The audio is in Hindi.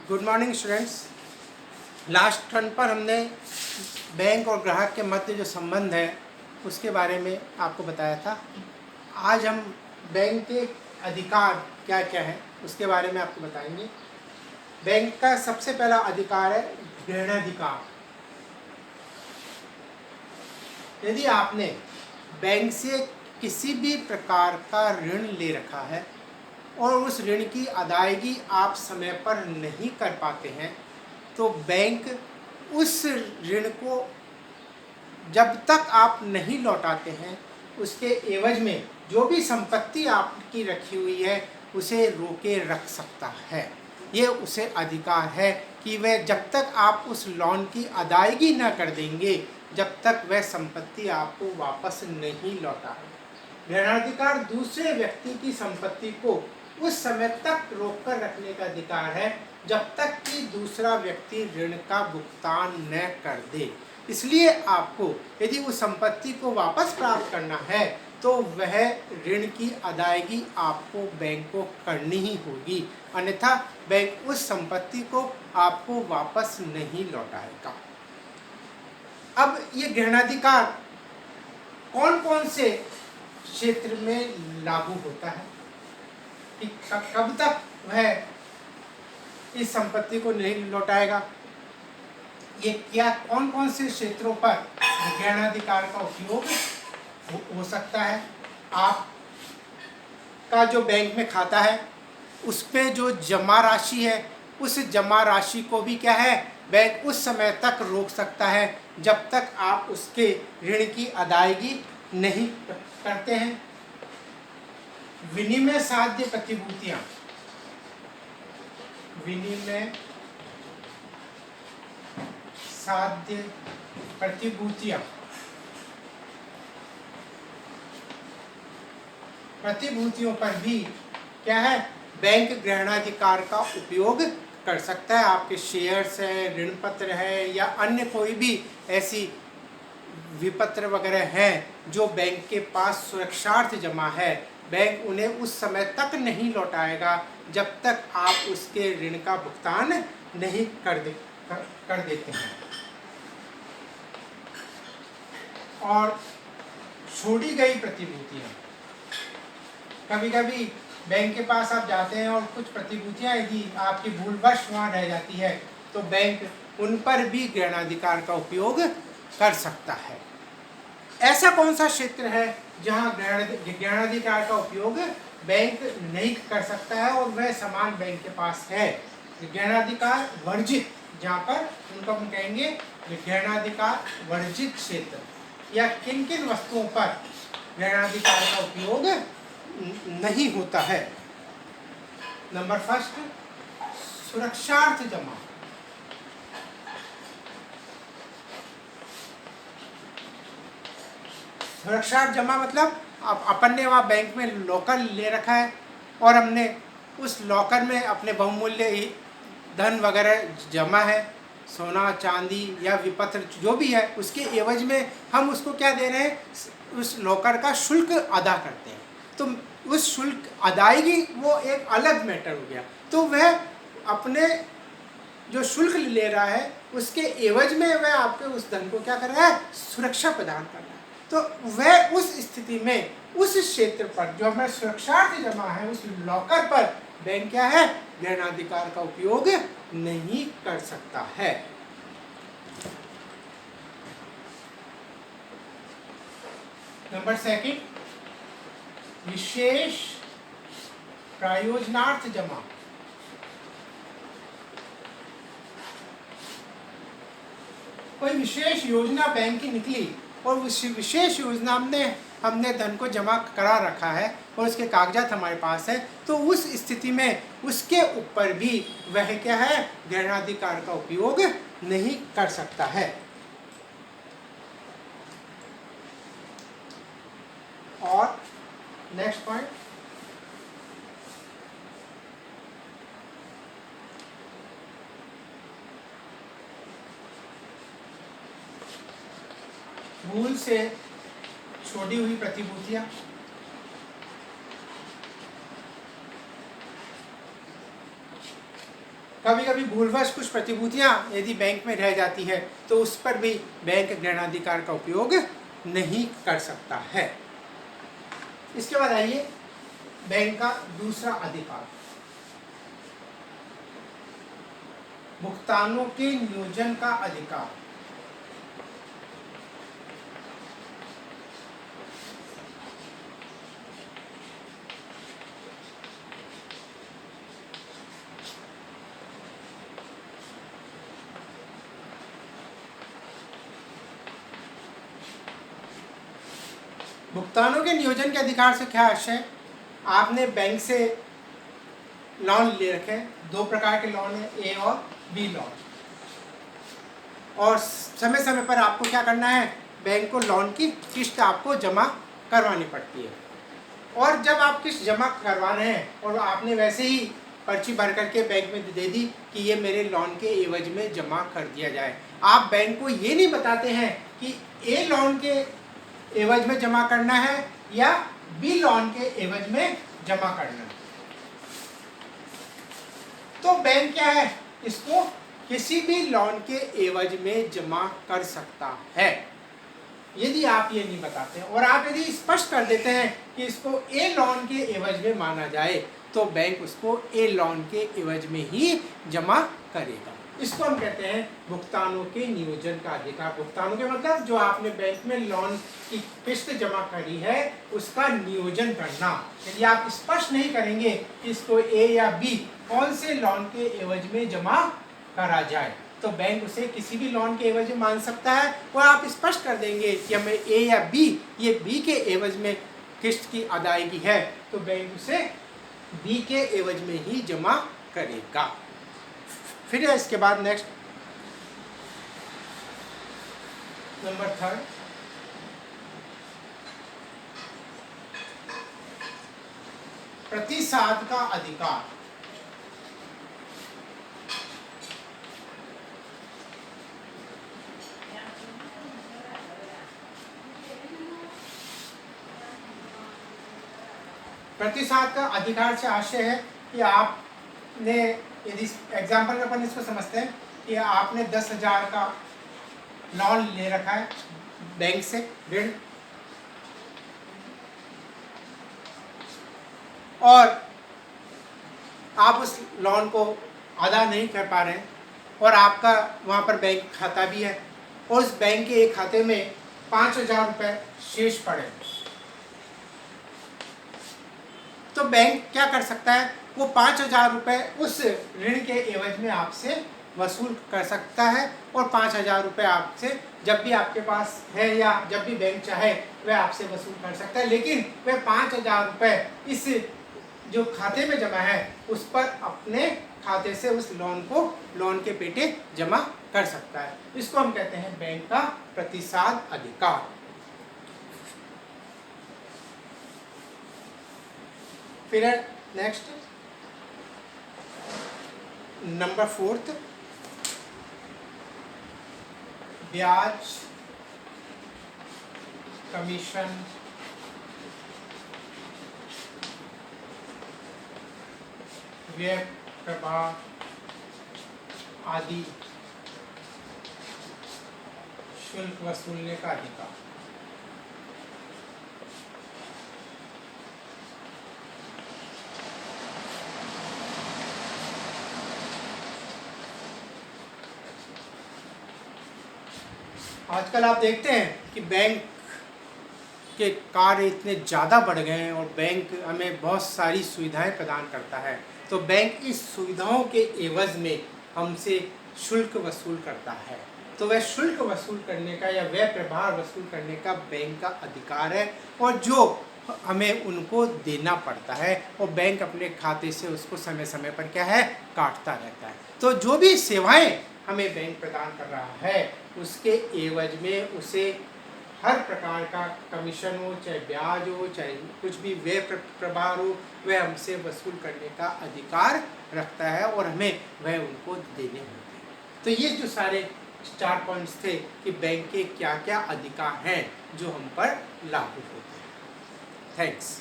Good morning students. Last turn पर हमने बैंक और ग्राहक के मध्य जो संबंध है उसके बारे में आपको बताया था। आज हम बैंक के अधिकार क्या क्या है उसके बारे में आपको बताएंगे। बैंक का सबसे पहला अधिकार है ऋणाधिकार। यदि आपने बैंक से किसी भी प्रकार का ऋण ले रखा है और उस ऋण की अदायगी आप समय पर नहीं कर पाते हैं तो बैंक उस ऋण को जब तक आप नहीं लौटाते हैं उसके एवज में जो भी संपत्ति आपकी रखी हुई है उसे रोके रख सकता है। ये उसे अधिकार है कि वह जब तक आप उस लोन की अदायगी न कर देंगे जब तक वह संपत्ति आपको वापस नहीं लौटाए। ऋणाधिकार दूसरे व्यक्ति की संपत्ति को उस समय तक रोक कर रखने का अधिकार है जब तक कि दूसरा व्यक्ति ऋण का भुगतान न कर दे। इसलिए आपको यदि उस संपत्ति को वापस प्राप्त करना है तो वह ऋण की अदायगी आपको बैंक को करनी ही होगी, अन्यथा बैंक उस संपत्ति को आपको वापस नहीं लौटाएगा। अब ये ऋणाधिकार कौन कौन से क्षेत्र में लागू होता है कि कब तक वह इस संपत्ति को नहीं लौटाएगा, ये क्या कौन कौन से क्षेत्रों पर ऋणाधिकार का उपयोग हो सकता है। आपका जो बैंक में खाता है उस पे जो जमा राशि है उस जमा राशि को भी क्या है बैंक उस समय तक रोक सकता है जब तक आप उसके ऋण की अदायगी नहीं करते हैं। विनिमय साध्य प्रतिभूतियां, विनिमय साध्य प्रतिभूतियां, प्रतिभूतियों पर भी क्या है बैंक ऋणाधिकार का उपयोग कर सकता है। आपके शेयर्स है, ऋण पत्र है या अन्य कोई भी ऐसी विपत्र वगैरह हैं जो बैंक के पास सुरक्षार्थ जमा है, बैंक उन्हें उस समय तक नहीं लौटाएगा जब तक आप उसके ऋण का भुगतान नहीं कर देते हैं। और छोड़ी गई प्रतिभूतियां, कभी कभी बैंक के पास आप जाते हैं और कुछ प्रतिभूतियां यदि आपकी भूलवश वहाँ रह जाती है तो बैंक उन पर भी ऋणाधिकार का उपयोग कर सकता है। ऐसा कौन सा क्षेत्र है जहाँ ऋणाधिकार का उपयोग बैंक नहीं कर सकता है और वह सामान बैंक के पास है। ऋणाधिकार वर्जित, जहाँ पर उनको हम कहेंगे ऋणाधिकार वर्जित क्षेत्र, या किन किन वस्तुओं पर ऋणाधिकार का उपयोग नहीं होता है। नंबर फर्स्ट, सुरक्षार्थ जमा। सुरक्षार्थ जमा मतलब अपन ने वहाँ बैंक में लॉकर ले रखा है और हमने उस लॉकर में अपने बहुमूल्य धन वगैरह जमा है, सोना चांदी या विपत्र जो भी है, उसके एवज में हम उसको क्या दे रहे हैं, उस लॉकर का शुल्क अदा करते हैं। तो उस शुल्क अदायगी वो एक अलग मैटर हो गया। तो वह अपने जो शुल्क ले रहा है उसके एवज में वह आपके उस धन को क्या कर रहा है, सुरक्षा प्रदान कर रहा है। तो वह उस स्थिति में उस क्षेत्र पर जो हमें सुरक्षार्थ जमा है उस लॉकर पर बैंक क्या है ऋणाधिकार का उपयोग नहीं कर सकता है। नंबर सेकंड, विशेष प्रयोजनार्थ जमा। कोई विशेष योजना बैंक की निकली और उस विशेष योजना में हमने धन को जमा करा रखा है और उसके कागजात हमारे पास है, तो उस स्थिति में उसके ऊपर भी वह क्या है ऋणाधिकार का उपयोग नहीं कर सकता है। और नेक्स्ट पॉइंट, भूल से छोड़ी हुई प्रतिभूतियां, कभी कभी भूलवश कुछ प्रतिभूतियाँ यदि बैंक में रह जाती है तो उस पर भी बैंक ग्रहणाधिकार का उपयोग नहीं कर सकता है। इसके बाद आइए बैंक का दूसरा अधिकार, भुगतानों के नियोजन का अधिकार। भुगतानों के नियोजन के अधिकार से क्या आशय? आपने बैंक से लोन ले रखे, दो प्रकार के लोन है, ए और बी लोन, और समय समय पर आपको क्या करना है, बैंक को लोन की किस्त आपको जमा करवानी पड़ती है। और जब आप किस्त जमा करवा रहे हैं और आपने वैसे ही पर्ची भर करके बैंक में दे दी कि ये मेरे लोन के एवज में जमा कर दिया जाए, आप बैंक को ये नहीं बताते हैं कि ए लोन के एवज में जमा करना है या बी लोन के एवज में जमा करना है। तो बैंक क्या है, इसको किसी भी लोन के एवज में जमा कर सकता है। यदि आप ये नहीं बताते हैं और आप यदि स्पष्ट कर देते हैं कि इसको ए लोन के एवज में माना जाए तो बैंक उसको ए लोन के एवज में ही जमा करेगा। इसको हम कहते हैं भुगतानों के नियोजन का अधिकार। भुगतानों के मतलब जो आपने बैंक में लोन की किस्त जमा करी है उसका नियोजन करना। यदि आप स्पष्ट नहीं करेंगे कि इसको ए या बी कौन से लोन के एवज में जमा करा जाए तो बैंक उसे किसी भी लोन के एवज में मान सकता है। और आप स्पष्ट कर देंगे कि हमें ए या बी, ये बी के एवज में किस्त की अदायगी है तो बैंक उसे बी के एवज में ही जमा करेगा। फिर इसके बाद नेक्स्ट नंबर 3, प्रतिसाद का अधिकार। प्रतिसाद का अधिकार से आशय है कि आपने, यदि एग्जाम्पल में अपन इसको समझते हैं कि आपने 10,000 का लोन ले रखा है बैंक से ऋण, और आप उस लोन को अदा नहीं कर पा रहे हैं और आपका वहाँ पर बैंक खाता भी है और उस बैंक के एक खाते में 5,000 रुपये शेष पड़े, तो बैंक क्या कर सकता है, वो 5,000 रुपये उस ऋण के एवज में आपसे वसूल कर सकता है और 5,000 रुपये आपसे जब भी आपके पास है या जब भी बैंक चाहे वह आपसे वसूल कर सकता है। लेकिन वह 5,000 रुपये इस जो खाते में जमा है उस पर अपने खाते से उस लोन को लोन के पेटे जमा कर सकता है। इसको हम कहते हैं बैंक का प्रतिसाद अधिकार। फिर नेक्स्ट नंबर 4, ब्याज, कमीशन, व्यय प्रभार आदि शुल्क वसूलने का अधिकार। आजकल आप देखते हैं कि बैंक के कार्य इतने ज़्यादा बढ़ गए हैं और बैंक हमें बहुत सारी सुविधाएं प्रदान करता है, तो बैंक इस सुविधाओं के एवज में हमसे शुल्क वसूल करता है। तो वह शुल्क वसूल करने का या व्यय प्रभार वसूल करने का बैंक का अधिकार है और जो हमें उनको देना पड़ता है और बैंक अपने खाते से उसको समय समय पर क्या है, काटता रहता है। तो जो भी सेवाएं हमें बैंक प्रदान कर रहा है उसके एवज में उसे हर प्रकार का कमीशन हो, चाहे ब्याज हो, चाहे कुछ भी व्यय प्रभार हो, वह हमसे वसूल करने का अधिकार रखता है और हमें वह उनको देने होते हैं। तो ये जो सारे 4 पॉइंट्स थे कि बैंक के क्या क्या अधिकार हैं जो हम पर लागू होते हैं। थैंक्स।